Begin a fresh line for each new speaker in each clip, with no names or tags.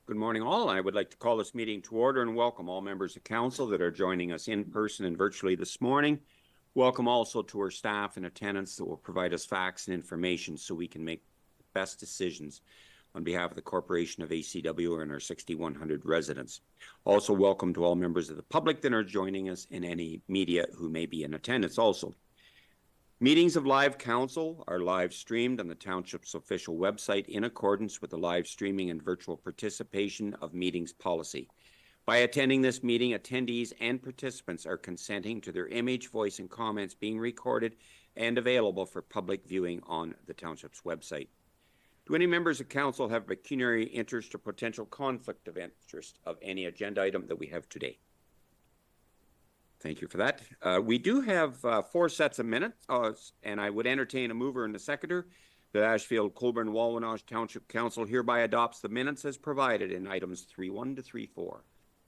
Good morning, all. I would like to call this meeting to order and welcome all members of council that are joining us in person and virtually this morning. Welcome also to our staff in attendance that will provide us facts and information so we can make the best decisions on behalf of the Corporation of ACW and our 6,100 residents. Also welcome to all members of the public that are joining us and any media who may be in attendance also. Meetings of live council are live streamed on the township's official website in accordance with the live streaming and virtual participation of meetings policy. By attending this meeting, attendees and participants are consenting to their image, voice, and comments being recorded and available for public viewing on the township's website. Do any members of council have pecuniary interest or potential conflict of interest of any agenda item that we have today? Thank you for that. We do have 4 sets of minutes, and I would entertain a mover and a seconder. The Ashfield-Colborne-Wawanosh Township Council hereby adopts the minutes as provided in items 3.1 to 3.4.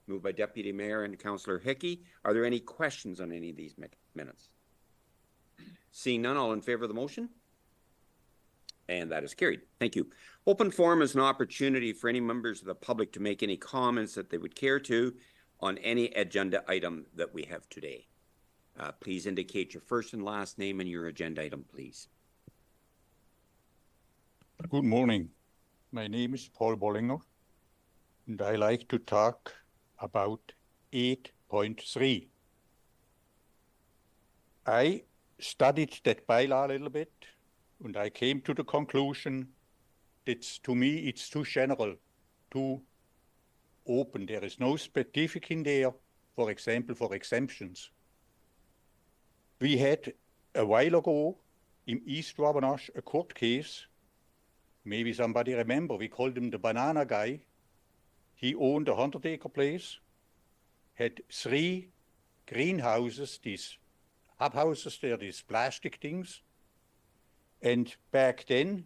Moved by Deputy Mayor and Councillor Hickey. Are there any questions on any of these minutes? Seeing none, all in favor of the motion? And that is carried. Thank you. Open forum is an opportunity for any members of the public to make any comments that they would care to on any agenda item that we have today. Please indicate your first and last name and your agenda item, please.
Good morning. My name is Paul Bollinger, and I like to talk about 8.3. I studied that bylaw a little bit, and I came to the conclusion that to me it's too general, too open. There is no specific in there, for example, for exemptions. We had a while ago in East Wawanosh a court case. Maybe somebody remember, we called him the banana guy. He owned a 100-acre place, had 3 greenhouses, these hub houses there, these plastic things. And back then,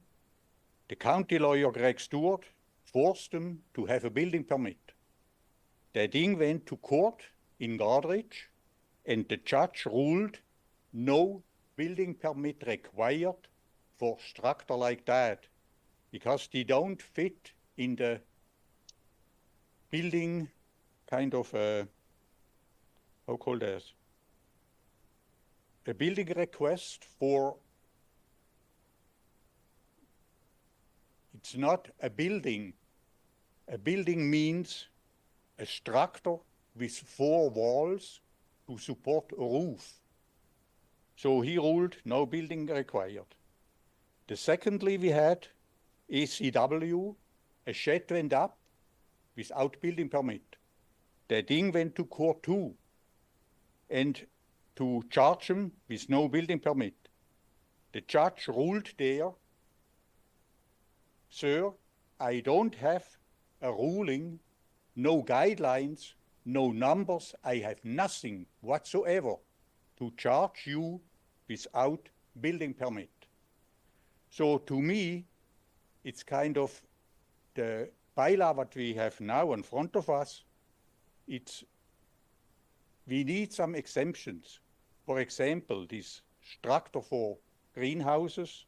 the county lawyer, Greg Stewart, forced them to have a building permit. The thing went to court in Gardridge, and the judge ruled no building permit required for structure like that, because they don't fit in the building kind of, how called that? A building request for, it's not a building. A building means a structure with 4 walls to support a roof. So he ruled no building required. The secondly, we had ACW, a shed went up without building permit. The thing went to court too, and to charge him with no building permit. The judge ruled there, sir, I don't have a ruling, no guidelines no numbers, I have nothing whatsoever to charge you without building permit. So to me, it's kind of the bylaw what we have now in front of us. We need some exemptions. For example, this structure for greenhouses,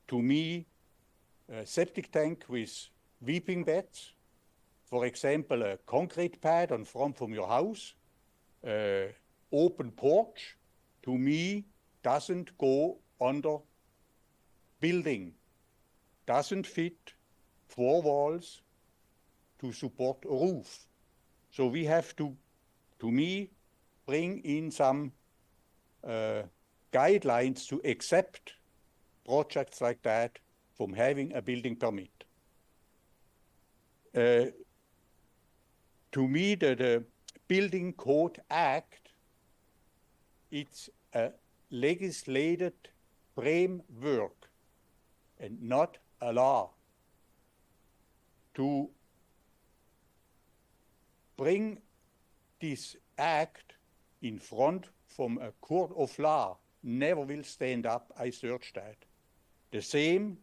to me, a septic tank with weeping beds, for example, a concrete pad on front from your house, open porch, to me, doesn't go under building, doesn't fit 4 walls to support a roof. So we have to me, bring in some guidelines to accept projects like that from having a building permit. To me, the Building Code Act, it's a legislated framework and not a law. To bring this act in front from a court of law never will stand up. I searched that. The same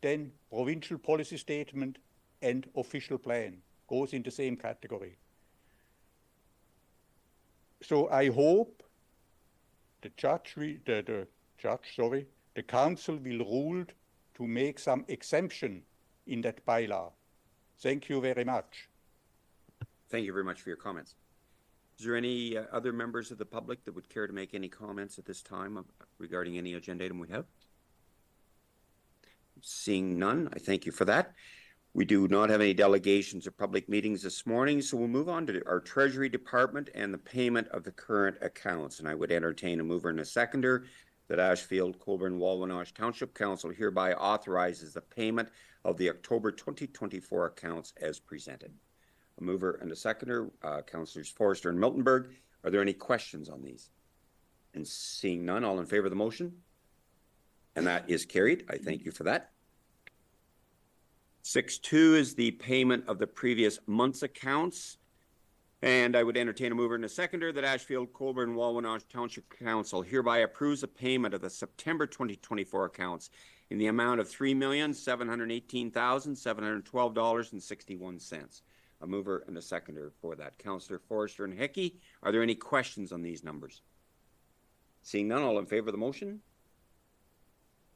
then provincial policy statement and official plan goes in the same category. So I hope the council will rule to make some exemption in that bylaw. Thank you very much.
Thank you very much for your comments. Is there any other members of the public that would care to make any comments at this time regarding any agenda item we have? Seeing none, I thank you for that. We do not have any delegations or public meetings this morning, so we'll move on to our Treasury Department and the payment of the current accounts. And I would entertain a mover and a seconder that Ashfield-Colborne-Wawanosh Township Council hereby authorizes the payment of the October 2024 accounts as presented. A mover and a seconder, Councillors Forrester and Miltenberg. Are there any questions on these? And seeing none, all in favor of the motion? And that is carried. I thank you for that. 6.2 is the payment of the previous month's accounts. And I would entertain a mover and a seconder that Ashfield-Colborne-Wawanosh Township Council hereby approves the payment of the September 2024 accounts in the amount of $3,718,712.61. A mover and a seconder for that. Councillor Forrester and Hickey, are there any questions on these numbers? Seeing none, all in favor of the motion?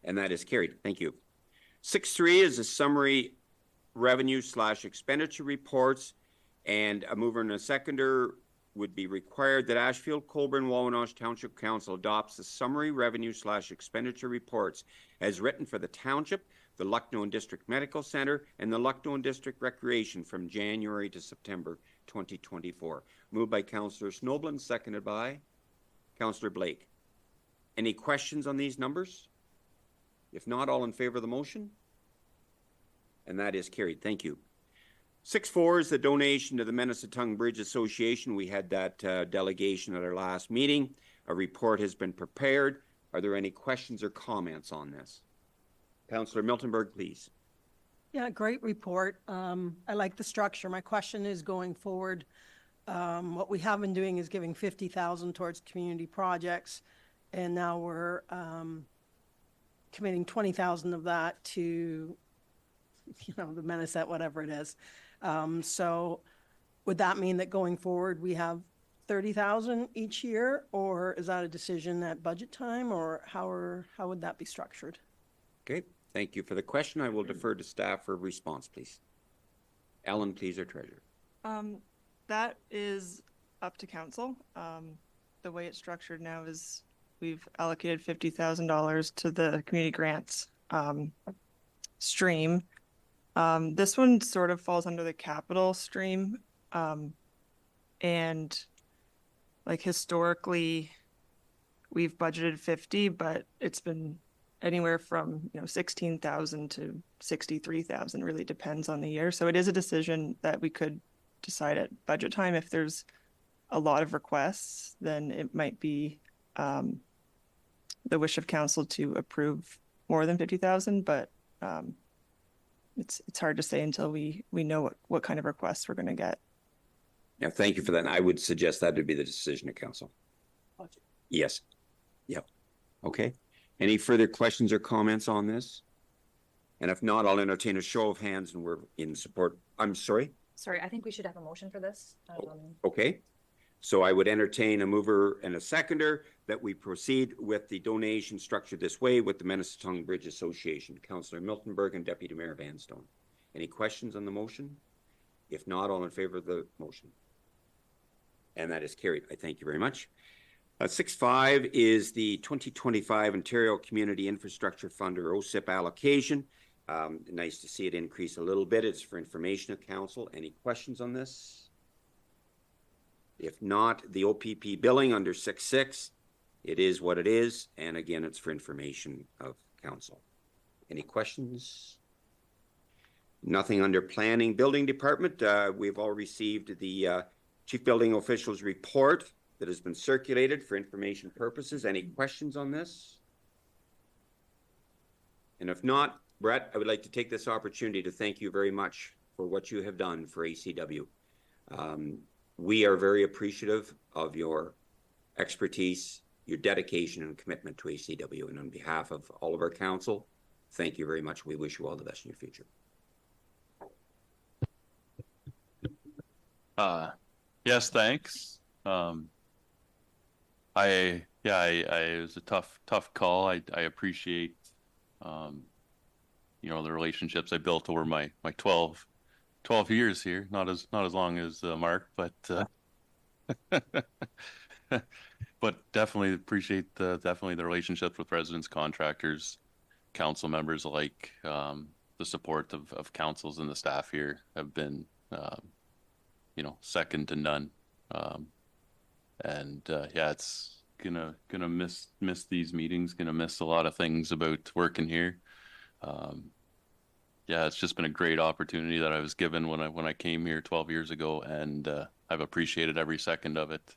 And that is carried. Thank you. 6.3 is a summary revenue/expenditure reports, and a mover and a seconder would be required that Ashfield-Colborne-Wawanosh Township Council adopts the summary revenue/expenditure reports as written for the Township, the Lucknow District Medical Center, and the Lucknow District Recreation from January to September 2024. Moved by Councillor Snoblin, seconded by Councillor Blake. Any questions on these numbers? If not, all in favor of the motion? And that is carried. Thank you. 6.4 is the donation to the Menasatong Bridge Association. We had that delegation at our last meeting. A report has been prepared. Are there any questions or comments on this? Councillor Miltenberg, please.
Yeah, great report. I like the structure. My question is going forward, what we have been doing is giving $50,000 towards community projects, and now we're committing $20,000 of that to, the Menasat, whatever it is. So would that mean that going forward we have $30,000 each year, or is that a decision at budget time, or how would that be structured?
Okay, thank you for the question. I will defer to staff for a response, please. Ellen, please, our treasurer.
That is up to council. The way it's structured now is we've allocated $50,000 to the community grants stream. This one sort of falls under the capital stream. And like historically, we've budgeted 50, but it's been anywhere from 16,000 to 63,000. Really depends on the year. So it is a decision that we could decide at budget time. If there's a lot of requests, then it might be the wish of council to approve more than 50,000, but it's hard to say until we know what kind of requests we're going to get.
Yeah, thank you for that. And I would suggest that would be the decision of council. Yes. Yep. Okay. Any further questions or comments on this? And if not, I'll entertain a show of hands and we're in support. I'm sorry.
Sorry, I think we should have a motion for this.
Okay. So I would entertain a mover and a seconder that we proceed with the donation structured this way with the Minnesota Bridge Association. Councillor Miltenberg and Deputy Mayor Vanstone. Any questions on the motion? If not, all in favor of the motion. And that is carried. I thank you very much. 6.5 is the 2025 Ontario Community Infrastructure Fund or OSIP allocation. Nice to see it increase a little bit. It's for information of council. Any questions on this? If not, the OPP billing under 6.6, it is what it is. And again, it's for information of council. Any questions? Nothing under planning building department. We've all received the chief building official's report that has been circulated for information purposes. Any questions on this? And if not, Brett, I would like to take this opportunity to thank you very much for what you have done for ACW. We are very appreciative of your expertise, your dedication and commitment to ACW. And on behalf of all of our council, thank you very much. We wish you all the best in your future.
Yes, thanks. It was a tough call. I appreciate, you know, the relationships I built over my 12 years here. Not as long as Mark, but but definitely appreciate definitely the relationships with residents, contractors, council members alike. The support of councils and the staff here have been, you know, second to none. Yeah, it's gonna miss these meetings, gonna miss a lot of things about working here. Yeah, it's just been a great opportunity that I was given when I came here 12 years ago, and I've appreciated every second of it.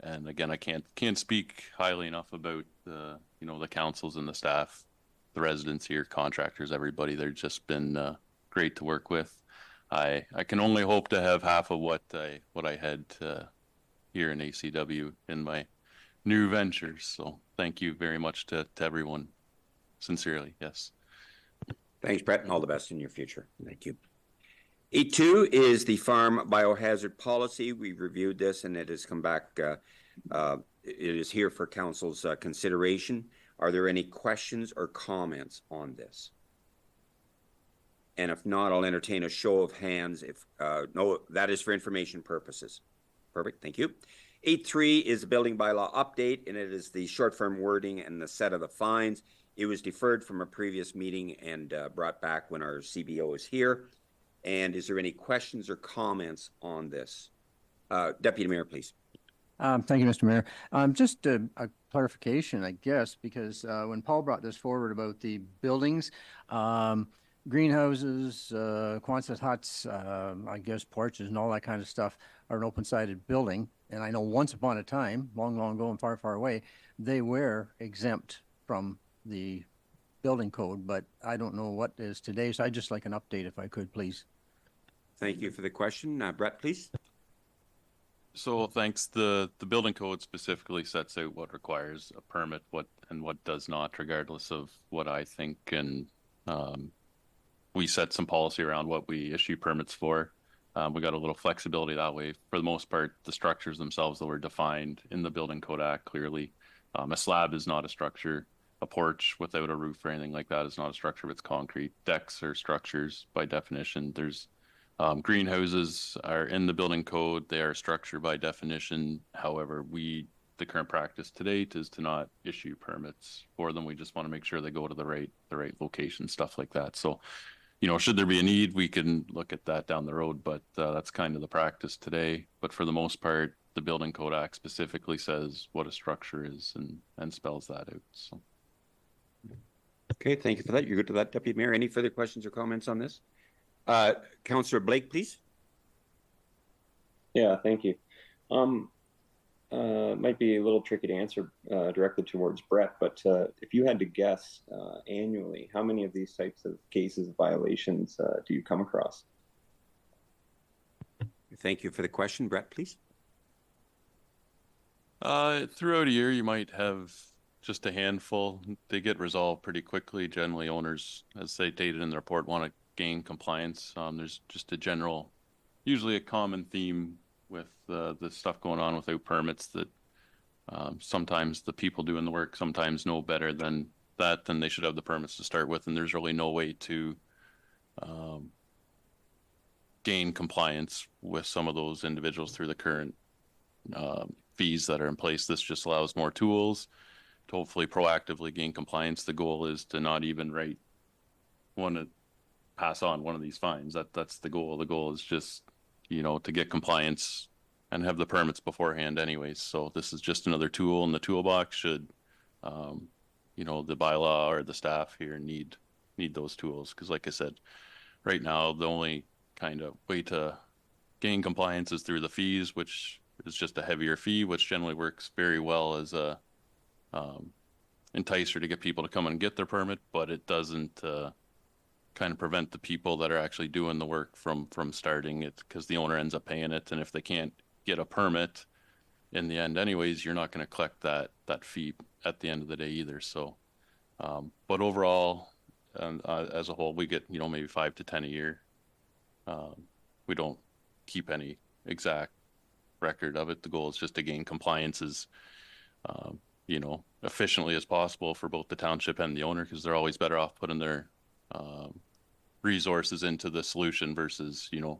And again, I can't speak highly enough about you know, the councils and the staff, the residents here, contractors, everybody. They've just been great to work with. I can only hope to have half of what I had here in ACW in my new ventures. So thank you very much to everyone. Sincerely, yes.
Thanks, Brett, and all the best in your future. Thank you. 8.2 is the farm biohazard policy. We reviewed this and it has come back. It is here for council's consideration. Are there any questions or comments on this? And if not, I'll entertain a show of hands. If no, that is for information purposes. Perfect, thank you. 8.3 is the building bylaw update, and it is the short-form wording and the set of the fines. It was deferred from a previous meeting and brought back when our CBO is here. And is there any questions or comments on this? Deputy Mayor, please.
Thank you, Mr. Mayor. Just a clarification, I guess, because when Paul brought this forward about the buildings, greenhouses, Quonset huts, I guess porches and all that kind of stuff are an open-sided building. And I know once upon a time, long, long ago and far, far away, they were exempt from the building code, but I don't know what is today. So I'd just like an update if I could, please.
Thank you for the question. Brett, please.
So thanks. The building code specifically sets out what requires a permit, what does not, regardless of what I think. And we set some policy around what we issue permits for. We got a little flexibility that way. For the most part, the structures themselves that were defined in the Building Code Act clearly. A slab is not a structure. A porch without a roof or anything like that is not a structure if it's concrete. Decks are structures by definition. There's greenhouses are in the building code. They are a structure by definition. However, the current practice to date is to not issue permits for them. We just want to make sure they go to the right location, stuff like that. So, you know, should there be a need, we can look at that down the road, but that's kind of the practice today. But for the most part, the Building Code Act specifically says what a structure is and spells that out. So.
Okay, thank you for that. You're good to that, Deputy Mayor. Any further questions or comments on this? Councillor Blake, please.
Yeah, thank you. Might be a little tricky to answer directly towards Brett, but if you had to guess annually, how many of these types of cases, violations do you come across?
Thank you for the question. Brett, please.
Throughout a year, you might have just a handful. They get resolved pretty quickly. Generally, owners, as they stated in the report, want to gain compliance. There's just a general, usually a common theme with the stuff going on without permits that sometimes the people doing the work sometimes know better than that, then they should have the permits to start with, and there's really no way to gain compliance with some of those individuals through the current fees that are in place. This just allows more tools to hopefully proactively gain compliance. The goal is to not even pass on one of these fines. That's the goal. The goal is just, you know, to get compliance and have the permits beforehand anyways. So this is just another tool in the toolbox should, you know, the bylaw or the staff here need those tools. Because like I said, right now, the only kind of way to gain compliance is through the fees, which is just a heavier fee, which generally works very well as a enticer to get people to come and get their permit, but it doesn't kind of prevent the people that are actually doing the work from starting it, because the owner ends up paying it, and if they can't get a permit in the end anyways, you're not going to collect that fee at the end of the day either. So but overall, as a whole, we get, you know, maybe 5 to 10 a year. We don't keep any exact record of it. The goal is just to gain compliance as you know, efficiently as possible for both the township and the owner, because they're always better off putting their resources into the solution versus, you know,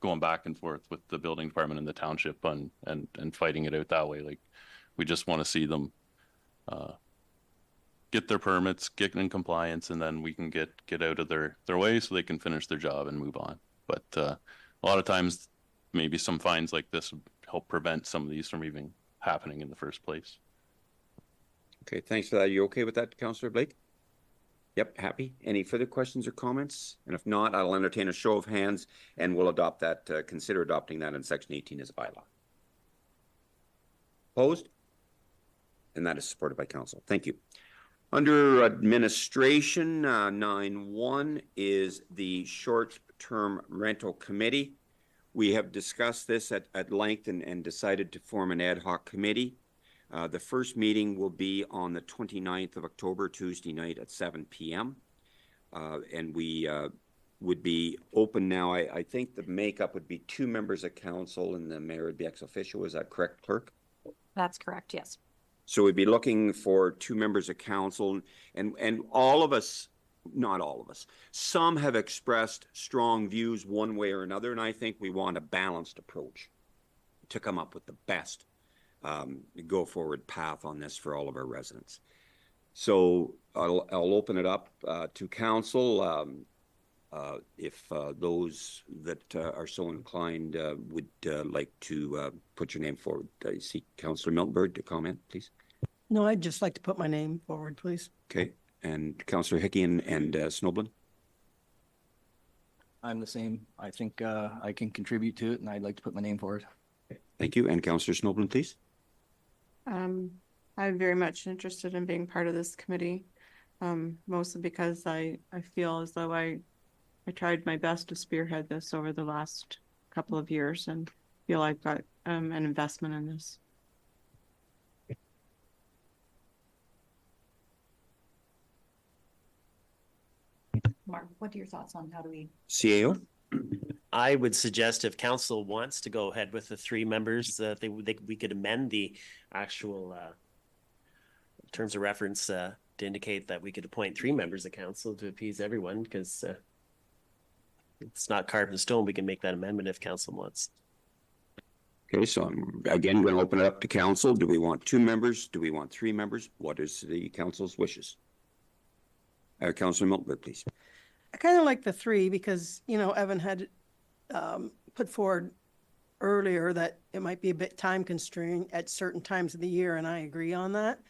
going back and forth with the building department and the township and fighting it out that way. Like, we just want to see them get their permits, get in compliance, and then we can get out of their way so they can finish their job and move on. But a lot of times, maybe some fines like this would help prevent some of these from even happening in the first place.
Okay, thanks for that. Are you okay with that, Councillor Blake? Yep, happy. Any further questions or comments? And if not, I'll entertain a show of hands and we'll adopt that, consider adopting that in Section 18 as a bylaw. Opposed? And that is supported by Council. Thank you. Under administration, 9.1 is the short-term rental committee. We have discussed this at length and decided to form an ad hoc committee. The first meeting will be on the 29th of October, Tuesday night at 7 p.m. And we would be open now. I think the makeup would be 2 members of council and the mayor would be ex officio. Is that correct, clerk?
That's correct, yes.
So we'd be looking for 2 members of council, and all of us, not all of us, some have expressed strong views one way or another, and I think we want a balanced approach to come up with the best go forward path on this for all of our residents. So I'll open it up to council. If those that are so inclined would like to put your name forward. I see Councillor Miltenberg to comment, please.
No, I'd just like to put my name forward, please.
Okay, and Councillor Hickey and Snoblin.
I'm the same. I think I can contribute to it, and I'd like to put my name forward.
Thank you. And Councillor Snoblin, please.
I'm very much interested in being part of this committee, mostly because I feel as though I tried my best to spearhead this over the last couple of years and feel I've got an investment in this.
Mark, what are your thoughts on how do we?
CAO?
I would suggest if council wants to go ahead with the 3 members, we could amend the actual terms of reference to indicate that we could appoint 3 members of council to appease everyone, because it's not carved in stone. We can make that amendment if council wants.
Okay, so I'm again going to open it up to council. Do we want 2 members? Do we want 3 members? What is the council's wishes? Councillor Miltenberg, please.
I kind of like the 3 because, you know, Evan had put forward earlier that it might be a bit time constrained at certain times of the year, and I agree on that.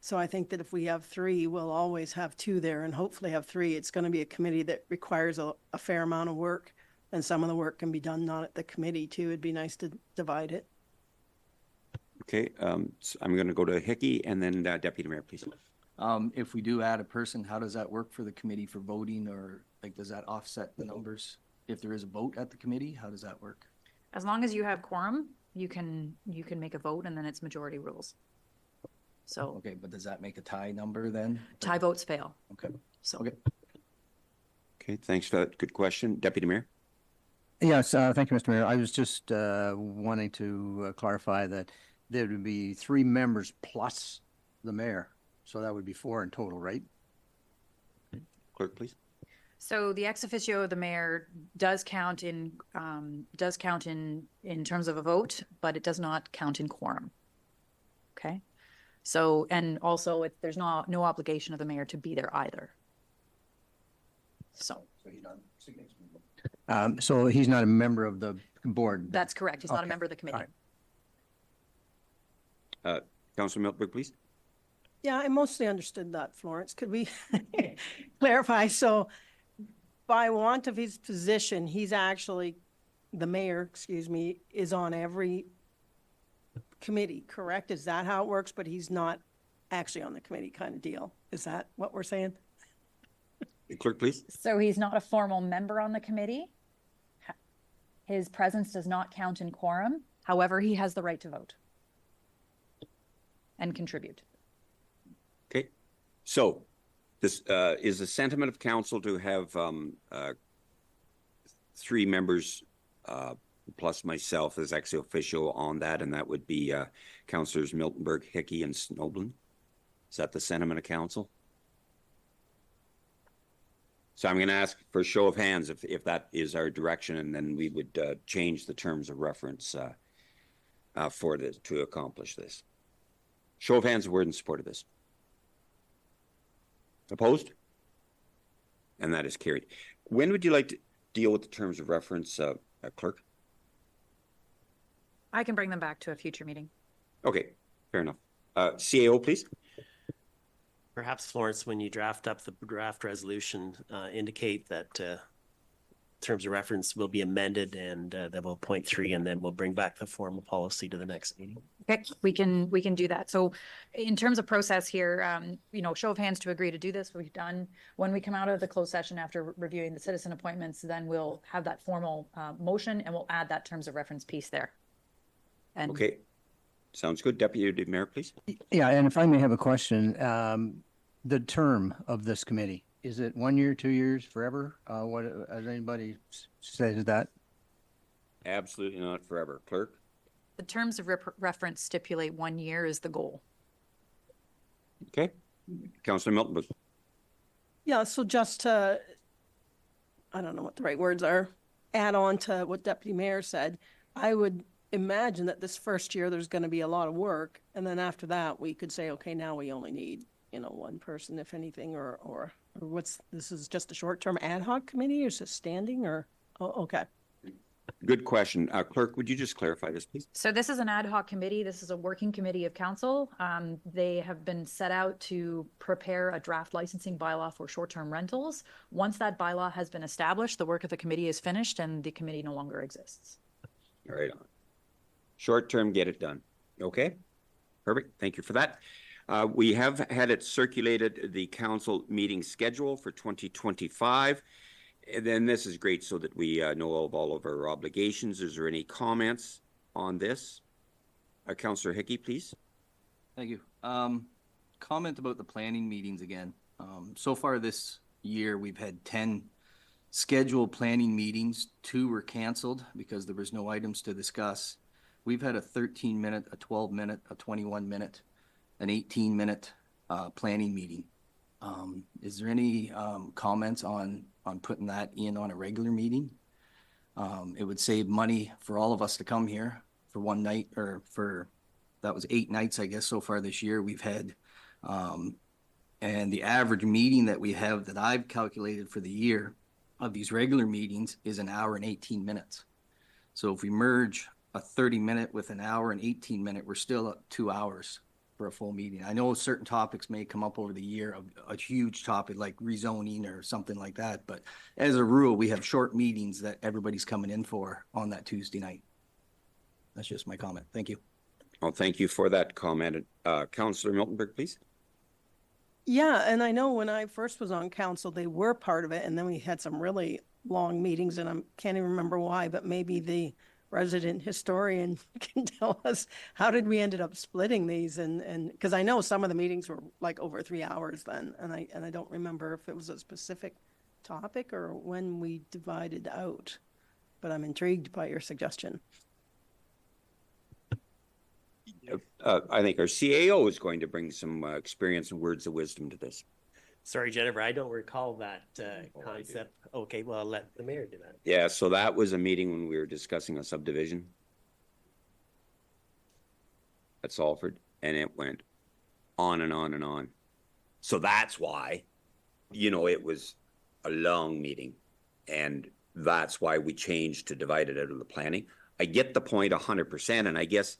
So I think that if we have 3, we'll always have 2 there and hopefully have 3. It's going to be a committee that requires a fair amount of work, and some of the work can be done not at the committee too. It'd be nice to divide it.
Okay, so I'm going to go to Hickey and then Deputy Mayor, please.
If we do add a person, how does that work for the committee for voting, or like does that offset the numbers? if there is a vote at the committee? How does that work?
As long as you have quorum, you can make a vote and then it's majority rules. So
Okay, but does that make a tie number then?
tie votes fail.
Okay.
So
Okay.
Okay, thanks for that. Good question. Deputy Mayor?
Yes, thank you, Mr. Mayor. I was just wanting to clarify that there would be 3 members plus the mayor. So that would be 4 in total, right?
Clerk, please.
So the ex officio of the mayor does count in terms of a vote, but it does not count in quorum. Okay. So, and also there's no obligation of the mayor to be there either. So
So he's not a member of the board.
that's correct. He's not a
Okay.
member of the committee.
All
Councillor Miltberg, please.
Yeah, I mostly understood that, Florence. Could we clarify? So by want of his position, he's actually, the mayor, excuse me, is on every committee, correct? Is that how it works? But he's not actually on the committee kind of deal. Is that what we're saying?
Clerk, please.
So he's not a formal member on the committee. His presence does not count in quorum.
However, he has the right to vote and contribute.
Okay. So this is the sentiment of council to have 3 members plus myself as ex officio on that, and that would be Councillors Miltenberg, Hickey, and Snoblin. Is that the sentiment of council? So I'm going to ask for a show of hands if that is our direction, and then we would change the terms of reference for this to accomplish this. Show of hands, word in support of this. Opposed? And that is carried. When would you like to deal with the terms of reference, Clerk?
I can bring them back to a future meeting.
Okay, fair enough. CAO, please.
Perhaps, Florence, when you draft up the draft resolution, indicate that terms of reference will be amended and that we'll point 3 and then we'll bring back the formal policy to the next meeting.
Okay, we can do that. So in terms of process here, show of hands to agree to do this, we've done. When we come out of the closed session after reviewing the citizen appointments, then we'll have that formal motion and we'll add that terms of reference piece there. And
Okay, sounds good. Deputy Mayor, please.
Yeah, and if I may have a question, the term of this committee, is it 1 year, 2 years, forever? What, has anybody said that?
Absolutely not forever. Clerk?
the terms of reference stipulate 1 year is the goal.
Okay. Councillor Milton.
Yeah, so just to, I don't know what the right words are, add on to what Deputy Mayor said, I would imagine that this first year there's going to be a lot of work, and then after that we could say, okay, now we only need, one person, if anything, or this is just a short-term ad hoc committee, or is it standing, or, oh, okay.
Good question. Clerk, would you just clarify this, please?
So this is an ad hoc committee. This is a working committee of council. They have been set out to prepare a draft licensing bylaw for short-term rentals. Once that bylaw has been established, the work of the committee is finished and the committee no longer exists.
All right. Short-term, get it done. Okay. Perfect. Thank you for that. We have had it circulated, the council meeting schedule for 2025. And then this is great so that we know of all of our obligations. Is there any comments on this? Councillor Hickey, please.
Thank you. Comment about the planning meetings again. So far this year, we've had 10 scheduled planning meetings. 2 were canceled because there was no items to discuss. We've had a 13-minute, a 12-minute, a 21-minute, an 18-minute planning meeting. Is there any comments on putting that in on a regular meeting? It would save money for all of us to come here for one night, or that was 8 nights, I guess, so far this year we've had. And the average meeting that we have that I've calculated for the year of these regular meetings is 1 hour and 18 minutes. So if we merge a 30-minute with 1 hour and 18-minute, we're still at 2 hours for a full meeting. I know certain topics may come up over the year, a huge topic like rezoning or something like that, but as a rule, we have short meetings that everybody's coming in for on that Tuesday night. That's just my comment. Thank you.
Well, thank you for that comment. Councillor Miltenberg, please.
Yeah, and I know when I first was on council, they were part of it, and then we had some really long meetings, and I can't even remember why, but maybe the resident historian can tell us, how did we ended up splitting these? And because I know some of the meetings were like over 3 hours then, and I don't remember if it was a specific topic or when we divided out, but I'm intrigued by your suggestion.
I think our CAO is going to bring some experience and words of wisdom to this.
Sorry, Jennifer, I don't recall that concept. Okay, well, I'll let the mayor do that.
Yeah, so that was a meeting when we were discussing a subdivision at Salford, and it went on and on and on. So that's why, you know, it was a long meeting, and that's why we changed to divide it out of the planning. I get the point 100%, and I guess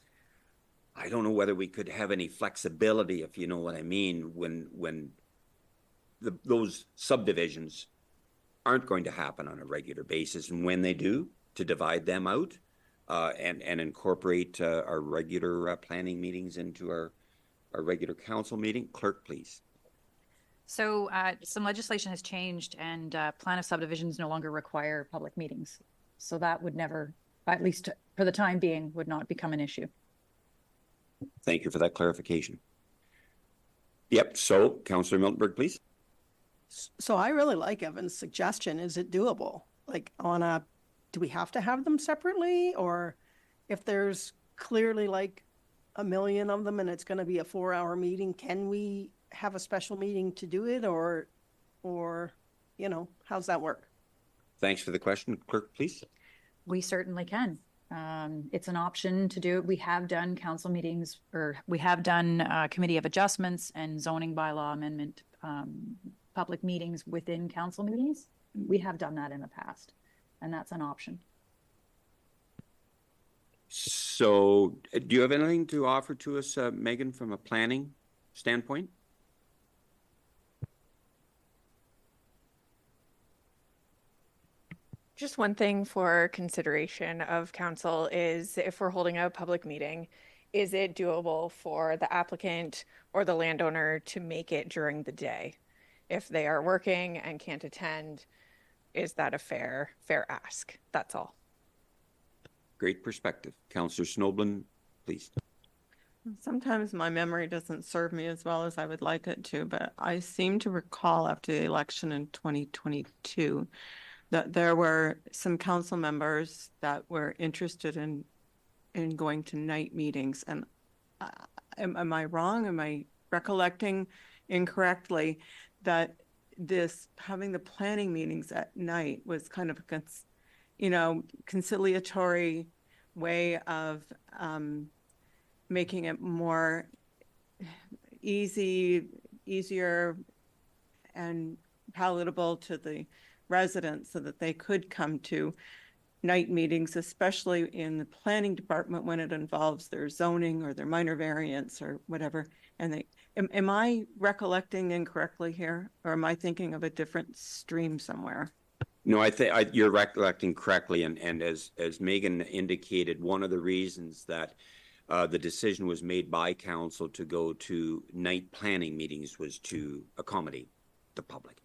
I don't know whether we could have any flexibility, if you know what I mean, when those subdivisions aren't going to happen on a regular basis, and when they do, to divide them out and incorporate our regular planning meetings into our regular council meeting. Clerk, please.
So some legislation has changed, and plan of subdivisions no longer require public meetings. So that would never, at least for the time being, would not become an issue.
Thank you for that clarification. Yep, so Councillor Miltenberg, please.
So I really like Evan's suggestion. Is it doable? Like do we have to have them separately? Or if there's clearly like 1 million of them and it's going to be a 4-hour meeting, can we have a special meeting to do it? Or, you know, how's that work?
Thanks for the question. Clerk, please.
We certainly can. It's an option to do it. We have done council meetings, or we have done committee of adjustments and zoning bylaw amendment public meetings within council meetings. We have done that in the past, and that's an option.
So do you have anything to offer to us, Megan, from a planning standpoint?
Just one thing for consideration of council is, if we're holding a public meeting, is it doable for the applicant or the landowner to make it during the day? If they are working and can't attend, is that a fair ask? That's all.
Great perspective. Councillor Snoblin, please.
Sometimes my memory doesn't serve me as well as I would like it to, but I seem to recall after the election in 2022 that there were some council members that were interested in going to night meetings. And am I wrong? Am I recollecting incorrectly that having the planning meetings at night was kind of a conciliatory way of making it more easier and palatable to the residents, so that they could come to night meetings, especially in the planning department when it involves their zoning or their minor variance or whatever. And am I recollecting incorrectly here, or am I thinking of a different stream somewhere?
No, I think you're recollecting correctly. And as Megan indicated, one of the reasons that the decision was made by council to go to night planning meetings was to accommodate the public.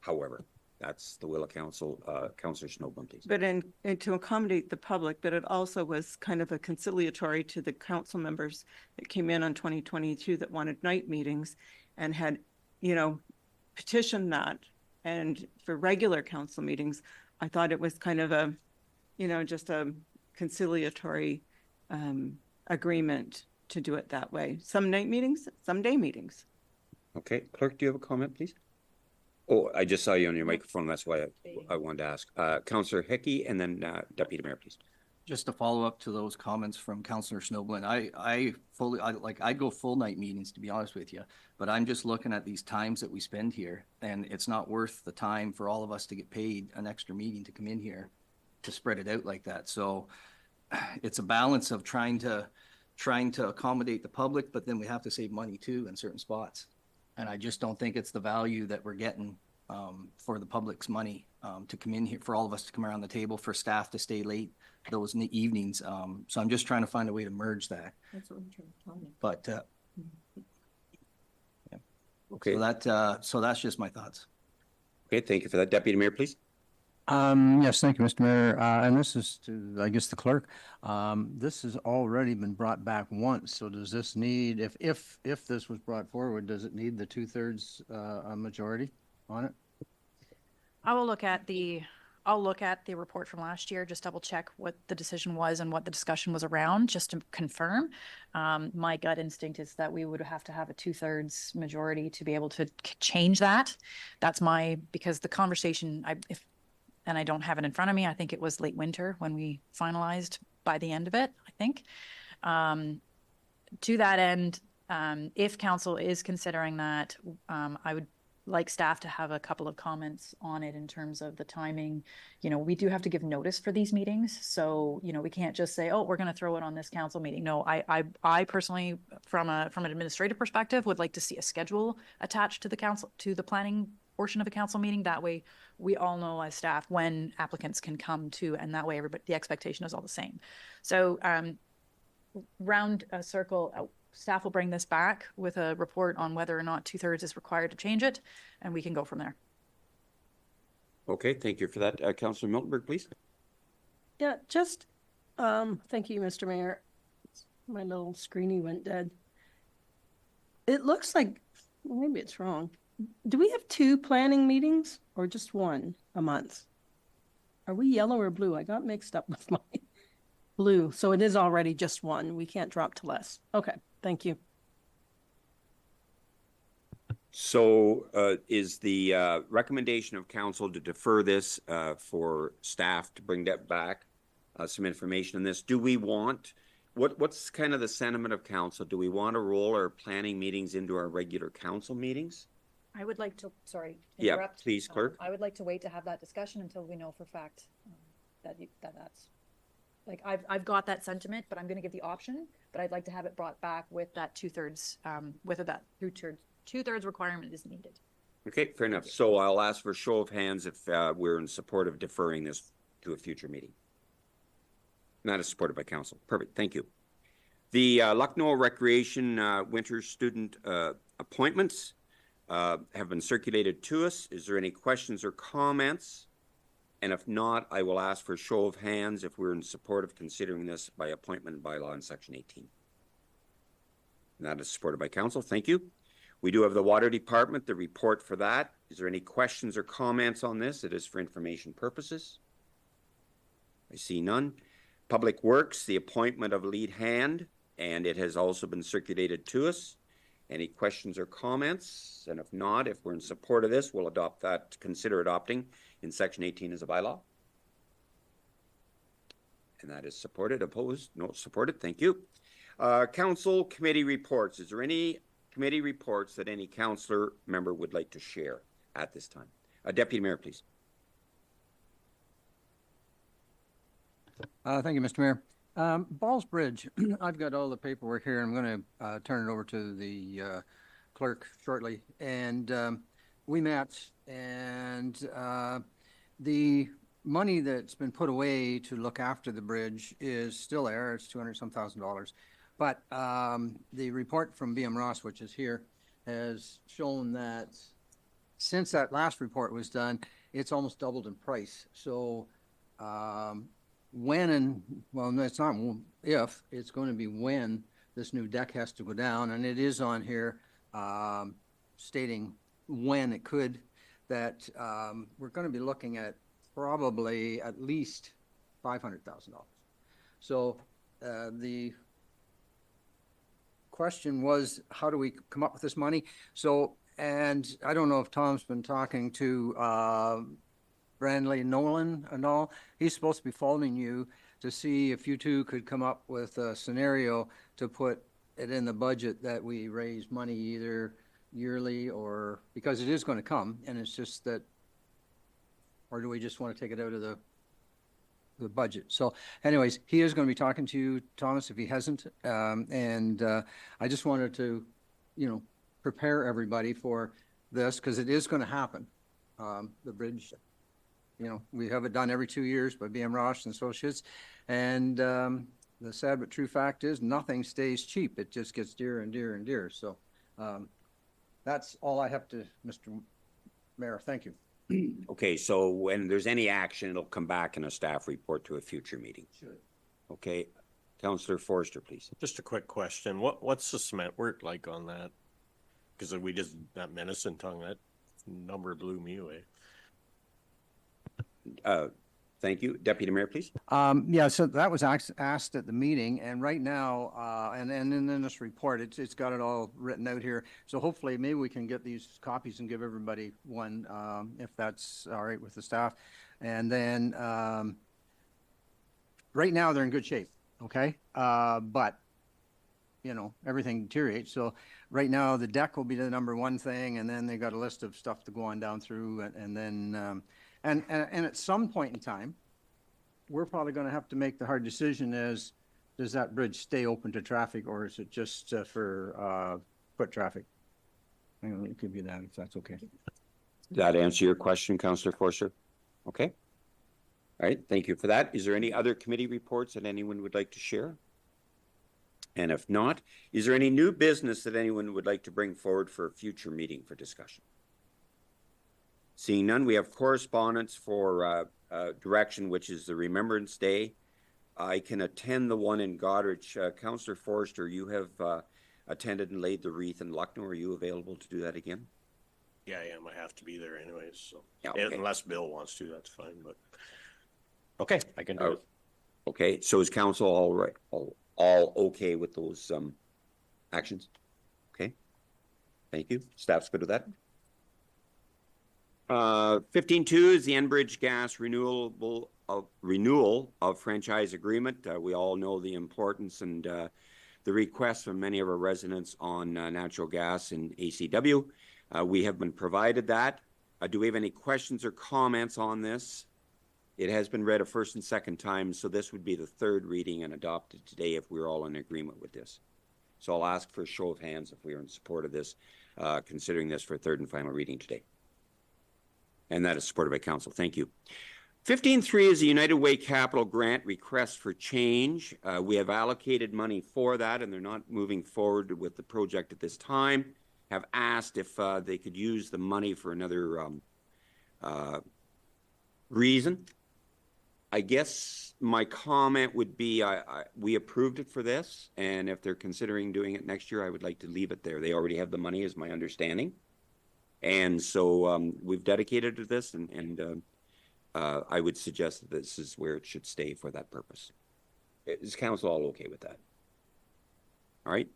However, that's the will of council. Councillor Snoblin, please.
But and to accommodate the public, but it also was kind of a conciliatory to the council members that came in on 2022 that wanted night meetings and had, petitioned that. And for regular council meetings, I thought it was kind of a, just a conciliatory agreement to do it that way. Some night meetings, some day meetings.
Okay, clerk, do you have a comment, please? Oh, I just saw you on your microphone. That's why I wanted to ask. Councillor Hickey, and then Deputy Mayor, please.
Just to follow up to those comments from Councillor Snoblin, I'd go full night meetings, to be honest with you, but I'm just looking at these times that we spend here, and it's not worth the time for all of us to get paid an extra meeting to come in here to spread it out like that. So it's a balance of trying to accommodate the public, but then we have to save money too in certain spots. And I just don't think it's the value that we're getting for the public's money to come in here, for all of us to come around the table, for staff to stay late those evenings. So I'm just trying to find a way to merge that.
That's what I'm trying to tell you.
But
Okay.
so that's just my thoughts.
Okay, thank you for that. Deputy Mayor, please.
Yes, thank you, Mr. Mayor. And this is to, I guess, the clerk. This has already been brought back once, so does this need, if this was brought forward, does it need the 2/3 majority on it?
I'll look at the report from last year, just double check what the decision was and what the discussion was around, just to confirm. My gut instinct is that we would have to have a 2/3 majority to be able to change that. That's because the conversation, and I don't have it in front of me, I think it was late winter when we finalized by the end of it, I think. To that end, if council is considering that, I would like staff to have a couple of comments on it in terms of the timing. We do have to give notice for these meetings. So, we can't just say, oh, we're going to throw it on this council meeting. No, I personally, from an administrative perspective, would like to see a schedule attached to the planning portion of a council meeting. That way we all know as staff when applicants can come to, and that way the expectation is all the same. So, round a circle, staff will bring this back with a report on whether or not 2/3 is required to change it, and we can go from there.
Okay, thank you for that. Councillor Miltenberg, please.
Yeah, just, thank you, Mr. Mayor. My little screeny went dead. It looks like, maybe it's wrong. Do we have 2 planning meetings or just 1 a month? Are we yellow or blue? I got mixed up with my blue. So it is already just 1. We can't drop to less. Okay, thank you.
So is the recommendation of council to defer this for staff to bring that back, some information on this? Do we want, what's kind of the sentiment of council? Do we want to roll our planning meetings into our regular council meetings?
I would like to,
Yeah,
interrupt.
please, clerk.
I would like to wait to have that discussion until we know for fact that's, like, I've got that sentiment, but I'm going to give the option, but I'd like to have it brought back with that 2/3, whether that 2/3 requirement is needed.
Okay, fair enough. So I'll ask for a show of hands if we're in support of deferring this to a future meeting. That is supported by council. Perfect, thank you. The Lucknow Recreation winter student appointments have been circulated to us. Is there any questions or comments? And if not, I will ask for a show of hands if we're in support of considering this by appointment by law in section 18. And that is supported by council. Thank you. We do have the water department, the report for that. Is there any questions or comments on this? It is for information purposes. I see none. Public Works, the appointment of lead hand, and it has also been circulated to us. Any questions or comments? And if not, if we're in support of this, we'll adopt that, consider adopting in section 18 as a bylaw. And that is supported, opposed, no, supported, thank you. Council committee reports. Is there any committee reports that any councillor member would like to share at this time? Deputy Mayor, please.
Thank you, Mr. Mayor. Balls Bridge, I've got all the paperwork here. I'm going to turn it over to the clerk shortly. And we met, and the money that's been put away to look after the bridge is still there. It's $200,000. But the report from BM Ross, which is here, has shown that since that last report was done, it's almost doubled in price. So when and, well, no, it's not if, it's going to be when this new deck has to go down. And it is on here stating when it could, that we're going to be looking at probably at least $500,000. So the question was, how do we come up with this money? So, and I don't know if Tom's been talking to Brandley Nolan and all. He's supposed to be phoning you to see if you two could come up with a scenario to put it in the budget that we raise money either yearly or, because it is going to come, and it's just that, or do we just want to take it out of the budget? So anyways, he is going to be talking to you, Thomas, if he hasn't. And I just wanted to, prepare everybody for this, because it is going to happen. The bridge, we have it done every 2 years by BM Ross and Associates. And the sad but true fact is nothing stays cheap. It just gets dearer and dearer and dearer. So that's all I have to, Mr. Mayor. Thank you.
Okay, so when there's any action, it'll come back in a staff report to a future meeting.
Sure.
Okay, Councillor Forster, please.
Just a quick question. What's the cement work like on that? Because we just, that Medicine Tongue, that number blew me away.
Thank you. Deputy Mayor, please.
Yeah, so that was asked at the meeting, and right now, and in this report, it's got it all written out here. So hopefully, maybe we can get these copies and give everybody one, if that's all right with the staff. And then, right now, they're in good shape, okay? But, you know, everything deteriorates. So right now, the deck will be the number one thing, and then they got a list of stuff to go on down through, and then, and at some point in time, we're probably going to have to make the hard decision is, does that bridge stay open to traffic, or is it just for foot traffic? It could be that, if that's okay.
Does that answer your question, Councillor Forster? Okay. All right, thank you for that. Is there any other committee reports that anyone would like to share? And if not, is there any new business that anyone would like to bring forward for a future meeting for discussion? Seeing none, we have correspondence for direction, which is the Remembrance Day. I can attend the one in Goderich. Councillor Forster, you have attended and laid the wreath in Lucknow. Are you available to do that again?
Yeah, I am. I have to be there anyways, so.
Yeah, okay.
Unless Bill wants to, that's fine, but. Okay, I can do it.
Okay, so is council all right, all okay with those actions? Okay, thank you. Staff's good with that? 15.2 is the Enbridge Gas renewal of franchise agreement. We all know the importance and the requests from many of our residents on natural gas in ACW. We have been provided that. Do we have any questions or comments on this? It has been read a first and second time, so this would be the third reading and adopted today if we're all in agreement with this. So I'll ask for a show of hands if we are in support of this, considering this for third and final reading today. And that is supported by council. Thank you. 15.3 is the United Way Capital Grant request for change. We have allocated money for that, and they're not moving forward with the project at this time. Have asked if they could use the money for another reason. I guess my comment would be we approved it for this, and if they're considering doing it next year, I would like to leave it there. They already have the money, is my understanding. And so we've dedicated to this, and I would suggest that this is where it should stay for that purpose. Is council all okay with that? All right.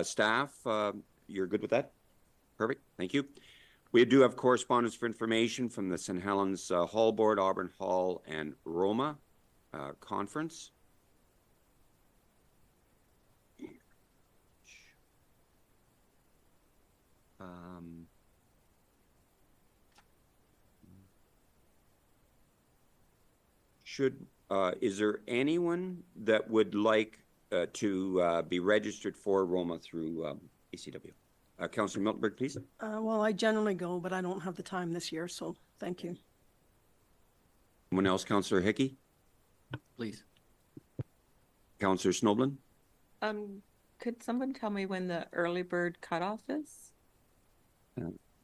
Staff, you're good with that? Perfect. Thank you. We do have correspondence for information from the St. Helens Hall Board, Auburn Hall, and Roma conference. Is there anyone that would like to be registered for Roma through ACW? Councillor Miltenberg, please.
Well, I generally go, but I don't have the time this year, so thank you.
Anyone else? Councillor Hickey?
Please.
Councillor Snoblin?
Could someone tell me when the early bird cutoff is?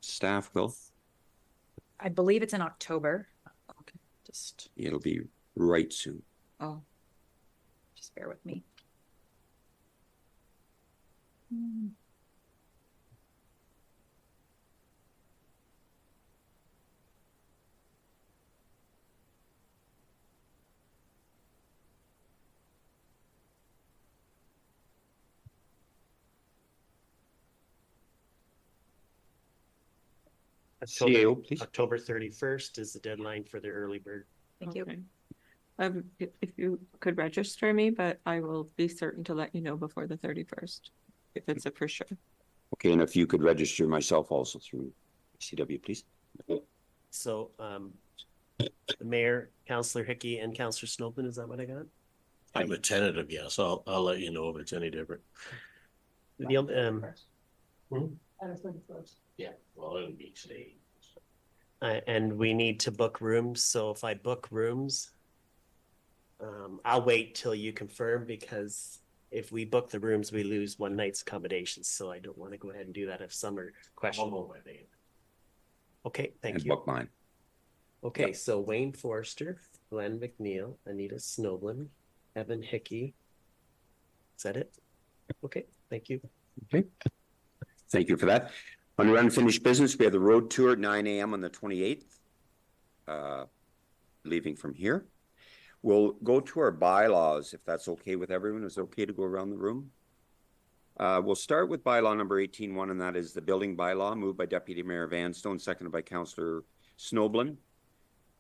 Staff will.
I believe it's in October.
Okay.
Just,
It'll be right soon.
Oh.
just bear with me.
CEO, please.
October 31st is the deadline for the early bird.
Thank you.
If you could register me, but I will be certain to let you know before the 31st, if it's a for sure.
Okay, and if you could register myself also through CW, please.
So, the mayor, Councillor Hickey, and Councillor Snowden, is that what I got?
I'm a tentative yes. I'll let you know if it's any different. Yeah, well, it'll be staying.
And we need to book rooms. So if I book rooms, I'll wait till you confirm, because if we book the rooms, we lose one night's accommodations. So I don't want to go ahead and do that if some are questionable. Okay, thank
and
you.
book mine.
Okay,
Yep.
so Wayne Forrester, Glenn McNeil, Anita Snoblin, Evan Hickey. Is that it? Okay, thank you.
Okay. Thank you for that. Under unfinished business, we have the road tour at 9 a.m. on the 28th, leaving from here. We'll go to our bylaws, if that's okay with everyone. Is it okay to go around the room? We'll start with bylaw number 18.1, and that is the building bylaw, moved by Deputy Mayor Vanstone, seconded by Councillor Snoblin.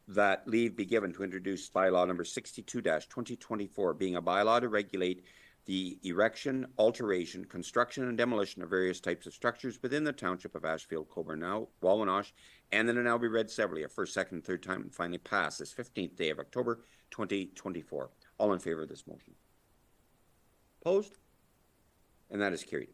That leave be given to introduce bylaw number 62-2024, being a bylaw to regulate the erection, alteration, construction, and demolition of various types of structures within the township of Ashfield-Colborne-Wawanosh, and then it now be read severally, a first, second, and third time, and finally pass this 15th day of October 2024. All in favor of this motion? Opposed? And that is carried.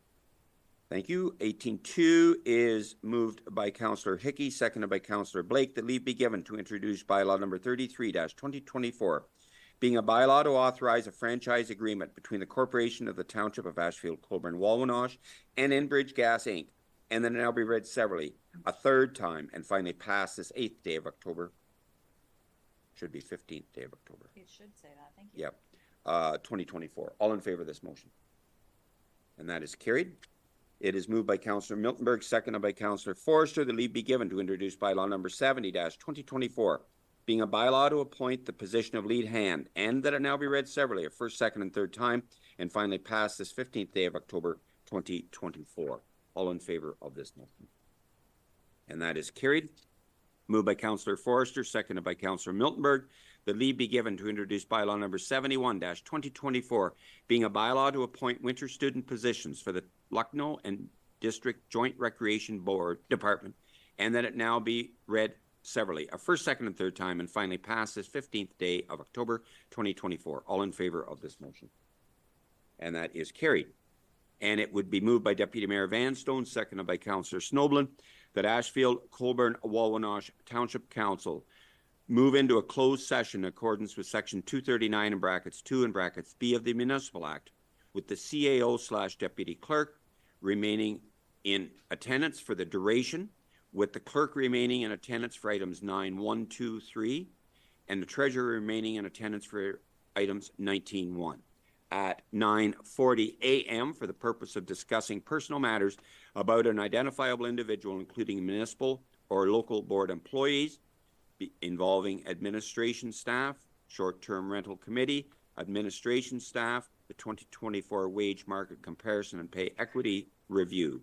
Thank you. 18.2 is moved by Councillor Hickey, seconded by Councillor Blake, that leave be given to introduce bylaw number 33-2024, being a bylaw to authorize a franchise agreement between the Corporation of the Township of Ashfield-Colborne-Wawanosh and Enbridge Gas Inc., and then now be read severally a third time and finally pass this 8th day of October. Should be 15th day of October.
It should say that. Thank you.
Yep. 2024. All in favor of this motion? And that is carried. It is moved by Councillor Miltenberg, seconded by Councillor Forrester, that leave be given to introduce bylaw number 70-2024, being a bylaw to appoint the position of lead hand, and that it now be read severally a first, second, and third time, and finally pass this 15th day of October 2024. All in favor of this motion? And that is carried. Moved by Councillor Forrester, seconded by Councillor Miltenberg, that leave be given to introduce bylaw number 71-2024, being a bylaw to appoint winter student positions for the Lucknow and District Joint Recreation Board Department, and that it now be read severally a first, second, and third time, and finally pass this 15th day of October 2024. All in favor of this motion? And that is carried. And it would be moved by Deputy Mayor Vanstone, seconded by Councillor Snoblin, that Ashfield-Colborne-Wawanosh Township Council move into a closed session in accordance with Section 239 in brackets 2 and brackets B of the Municipal Act, with the CAO/Deputy Clerk remaining in attendance for the duration, with the clerk remaining in attendance for items 9, 1, 2, 3, and the treasurer remaining in attendance for items 19.1. At 9:40 a.m. for the purpose of discussing personal matters about an identifiable individual, including municipal or local board employees, involving administration staff, short-term rental committee, administration staff, the 2024 wage market comparison and pay equity review.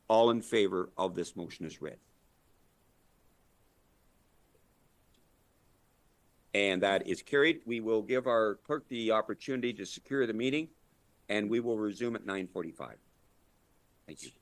All in favor of this motion is read. And that is carried. We will give our clerk the opportunity to secure the meeting, and we will resume at 9:45. Thank you.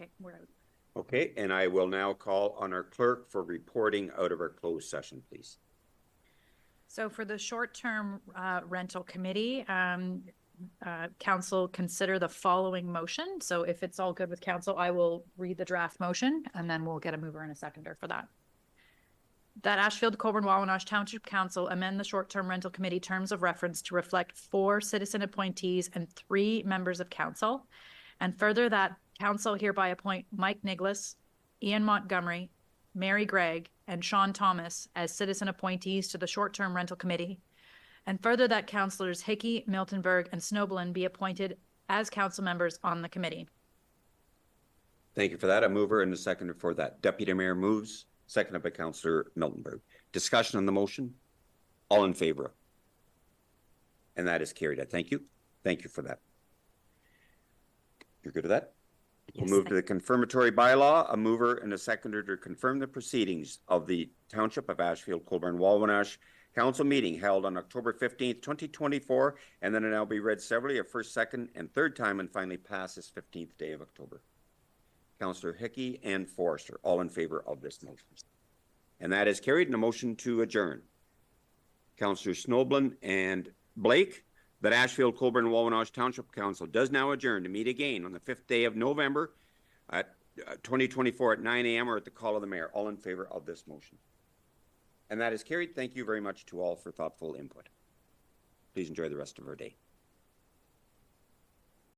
Okay, where I was.
Okay, and I will now call on our clerk for reporting out of our closed session, please.
So for the short-term rental committee, council consider the following motion. So if it's all good with council, I will read the draft motion and then we'll get a mover and a seconder for that. That Ashfield-Colborne-Wawanosh Township Council amend the short-term rental committee terms of reference to reflect 4 citizen appointees and 3 members of council. And further that council hereby appoint Mike Niglas, Ian Montgomery, Mary Gregg, and Sean Thomas as citizen appointees to the short-term rental committee. And further that councillors Hickey, Miltonberg, and Snowblin be appointed as council members on the committee.
Thank you for that. A mover and a seconder for that. Deputy Mayor moves, seconded by Councillor Miltonberg. Discussion on the motion? All in favor? And that is carried. I thank you. Thank you for that. You're good with that?
Yes,
We'll move to the confirmatory bylaw. A mover and a seconder to confirm the proceedings of the Township of Ashfield-Colborne-Wawanosh Council meeting held on October 15th, 2024, and then it now be read severally a first, second, and third time, and finally pass this 15th day of October. Councillor Hickey and Forrester, all in favor of this motion. And that is carried in a motion to adjourn. Councillor Snowblin and Blake, that Ashfield-Colborne-Wawanosh Township Council does now adjourn to meet again on the 5th day of November at 2024 at 9 a.m. or at the call of the mayor. All in favor of this motion. And that is carried. Thank you very much to all for thoughtful input. Please enjoy the rest of our day.